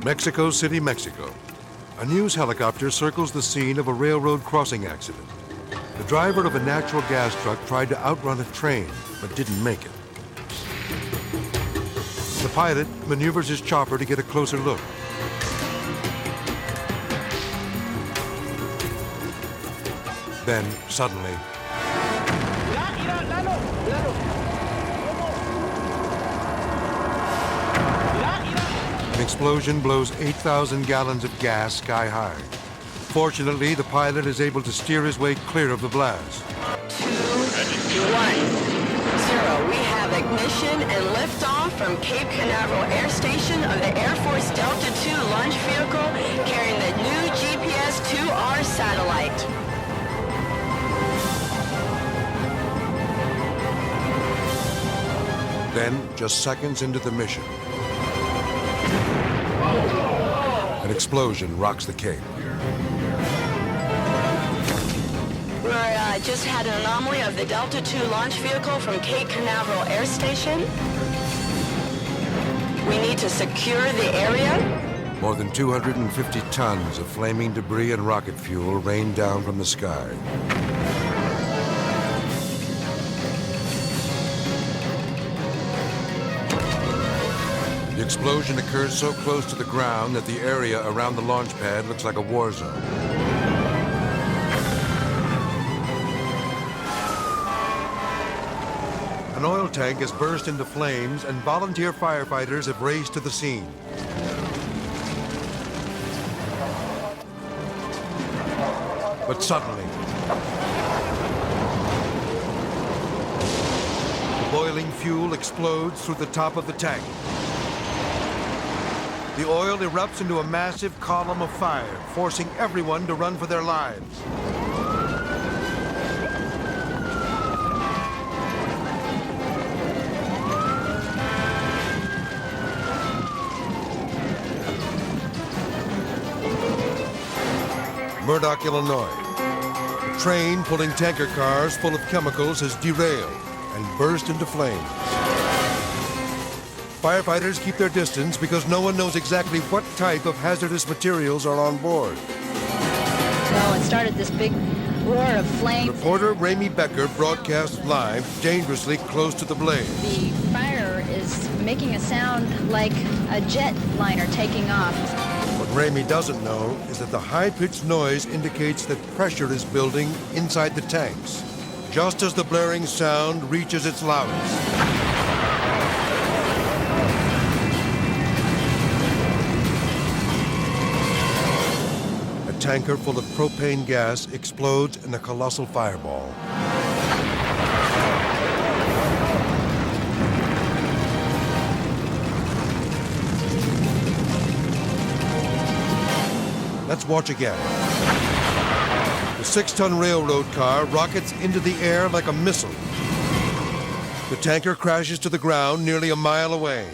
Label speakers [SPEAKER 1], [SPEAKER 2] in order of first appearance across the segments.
[SPEAKER 1] Mexico City, Mexico. A news helicopter circles the scene of a railroad crossing accident. The driver of a natural gas truck tried to outrun a train, but didn't make it. The pilot maneuvers his chopper to get a closer look. Then, suddenly, an explosion blows 8,000 gallons of gas sky high. Fortunately, the pilot is able to steer his way clear of the blast.
[SPEAKER 2] 2, 1, 0. We have ignition and liftoff from Cape Canaveral Air Station of the Air Force Delta II launch vehicle carrying the new GPS-2R satellite.
[SPEAKER 1] Then, just seconds into the mission, an explosion rocks the Cape.
[SPEAKER 2] We just had an anomaly of the Delta II launch vehicle from Cape Canaveral Air Station. We need to secure the area.
[SPEAKER 1] More than 250 tons of flaming debris and rocket fuel rain down from the sky. The explosion occurs so close to the ground that the area around the launch pad looks like a war zone. An oil tank has burst into flames, and volunteer firefighters have raced to the scene. But suddenly, the boiling fuel explodes through the top of the tank. The oil erupts into a massive column of fire, forcing everyone to run for their lives. Murdoch, Illinois. A train pulling tanker cars full of chemicals has derailed and burst into flames. Firefighters keep their distance because no one knows exactly what type of hazardous materials are on board.
[SPEAKER 3] So it started this big roar of flames.
[SPEAKER 1] Reporter Ramey Becker broadcasts live, dangerously close to the blaze.
[SPEAKER 3] The fire is making a sound like a jet liner taking off.
[SPEAKER 1] What Ramey doesn't know is that the high-pitched noise indicates that pressure is building inside the tanks, just as the blaring sound reaches its loudest. A tanker full of propane gas explodes in a colossal fireball. Let's watch again. The 6-ton railroad car rockets into the air like a missile. The tanker crashes to the ground nearly a mile away.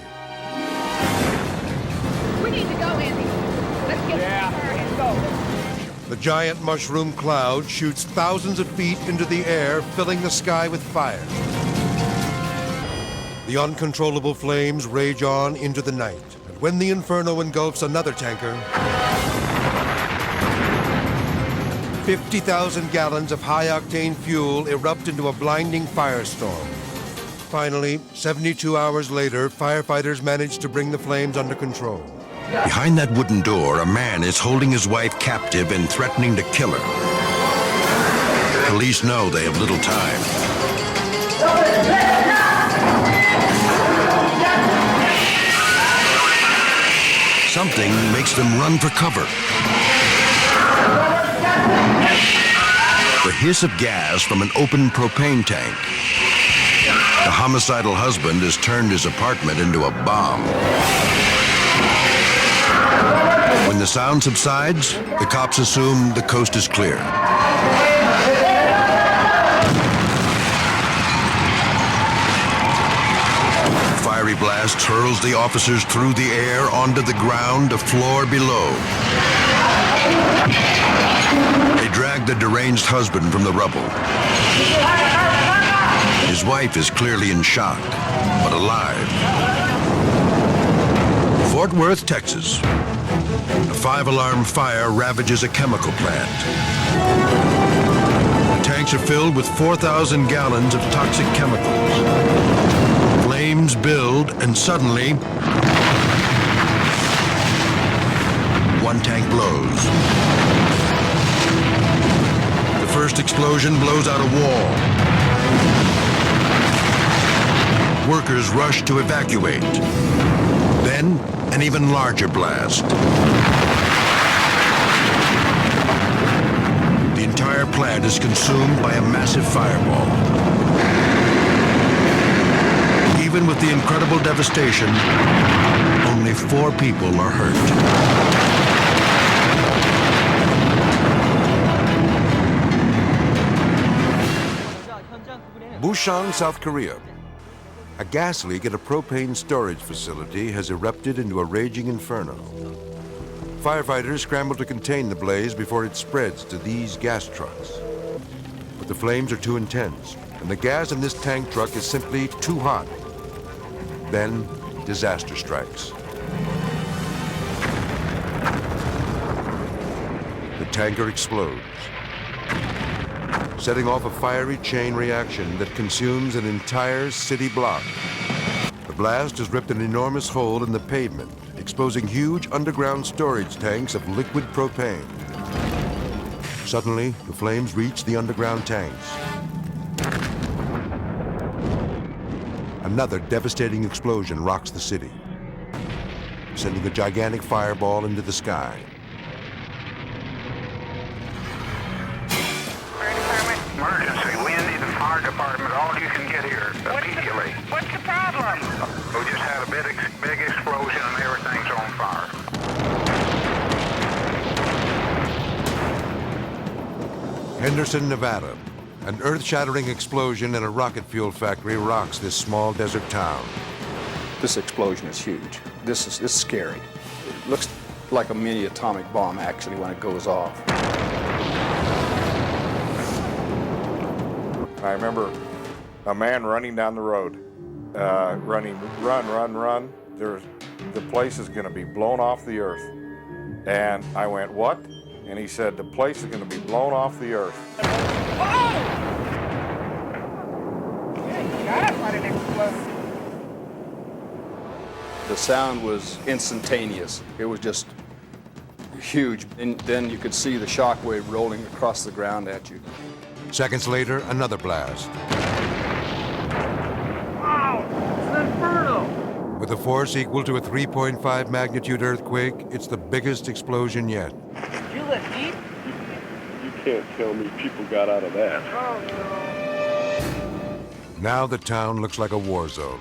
[SPEAKER 4] We need to go, Andy. Let's get in the car and go.
[SPEAKER 1] The giant mushroom cloud shoots thousands of feet into the air, filling the sky with fire. The uncontrollable flames rage on into the night. And when the inferno engulfs another tanker, 50,000 gallons of high-octane fuel erupt into a blinding firestorm. Finally, 72 hours later, firefighters manage to bring the flames under control.
[SPEAKER 5] Behind that wooden door, a man is holding his wife captive and threatening to kill her. Police know they have little time. Something makes them run for cover. The hiss of gas from an open propane tank. The homicidal husband has turned his apartment into a bomb. When the sound subsides, the cops assume the coast is clear. The fiery blast hurls the officers through the air onto the ground, a floor below. They drag the deranged husband from the rubble. His wife is clearly in shock, but alive. Fort Worth, Texas. A 5-alarm fire ravages a chemical plant. The tanks are filled with 4,000 gallons of toxic chemicals. Flames build, and suddenly, one tank blows. The first explosion blows out a wall. Workers rush to evacuate. Then, an even larger blast. The entire plant is consumed by a massive fireball. Even with the incredible devastation, only 4 people are hurt.
[SPEAKER 1] Busan, South Korea. A gas leak at a propane storage facility has erupted into a raging inferno. Firefighters scramble to contain the blaze before it spreads to these gas trucks. But the flames are too intense, and the gas in this tank truck is simply too hot. Then, disaster strikes. The tanker explodes, setting off a fiery chain reaction that consumes an entire city block. The blast has ripped an enormous hole in the pavement, exposing huge underground storage tanks of liquid propane. Suddenly, the flames reach the underground tanks. Another devastating explosion rocks the city, sending a gigantic fireball into the sky.
[SPEAKER 6] Emergency, we need the fire department, all you can get here immediately.
[SPEAKER 4] What's the problem?
[SPEAKER 6] We just had a big explosion and everything's on fire.
[SPEAKER 1] Henderson, Nevada. An earth-shattering explosion in a rocket fuel factory rocks this small desert town.
[SPEAKER 7] This explosion is huge. This is scary. It looks like a mini atomic bomb actually when it goes off.
[SPEAKER 8] I remember a man running down the road, run. The place is going to be blown off the earth. And I went, what? And he said, the place is going to be blown off the earth.
[SPEAKER 7] The sound was instantaneous. It was just huge. And then you could see the shock wave rolling across the ground at you.
[SPEAKER 1] Seconds later, another blast.
[SPEAKER 4] Wow, it's an inferno.
[SPEAKER 1] With a force equal to a 3.5 magnitude earthquake, it's the biggest explosion yet.
[SPEAKER 4] Did you lift deep?
[SPEAKER 9] You can't tell me people got out of that.
[SPEAKER 4] Oh, no.
[SPEAKER 1] Now the town looks like a war zone.